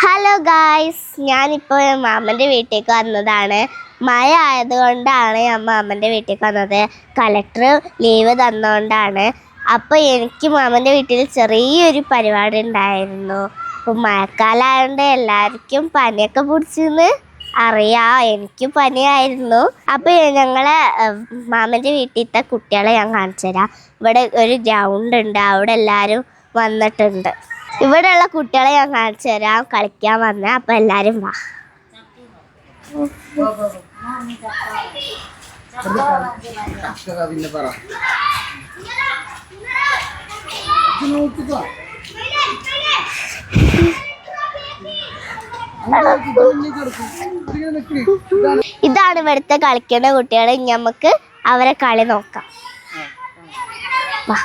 Hello guys, ഞാനിപ്പോൾ മാമൻ്റെ വീട്ടിലേക്ക് വന്നതാണ്. മഴ ആയതുകൊണ്ടാണ് ഞാൻ മാമൻ്റെ വീട്ടിലേക്ക് വന്നത്. കളക്ടർ ലീവ് തന്നുകൊണ്ടാണ്. അപ്പോൾ എനിക്ക് മാമൻ്റെ വീട്ടിൽ ചെറിയൊരു പരിപാടി ഉണ്ടായിരുന്നു. അപ്പോൾ മഴക്കാലമായതുകൊണ്ട് എല്ലാവർക്കും പനിയൊക്കെ പിടിച്ചെന്ന് അറിയാം. എനിക്കും പനിയായിരുന്നു. അപ്പോൾ ഞങ്ങളെ മാമൻ്റെ വീട്ടിലത്തെ കുട്ടികളെ ഞാൻ കാണിച്ചു തരാം. ഇവിടെ ഒരു ഗ്രൗണ്ട് ഉണ്ട്, അവിടെ എല്ലാവരും വന്നിട്ടുണ്ട്. ഇവിടെയുള്ള കുട്ടികളെ ഞാൻ കാണിച്ചു തരാം, കളിക്കാൻ വന്ന. അപ്പൊ എല്ലാരും വാ. ഇതാണ് ഇവിടുത്തെ കളിക്കുന്ന കുട്ടികൾ. നമുക്ക് അവരെ കളി നോക്കാം. വാ.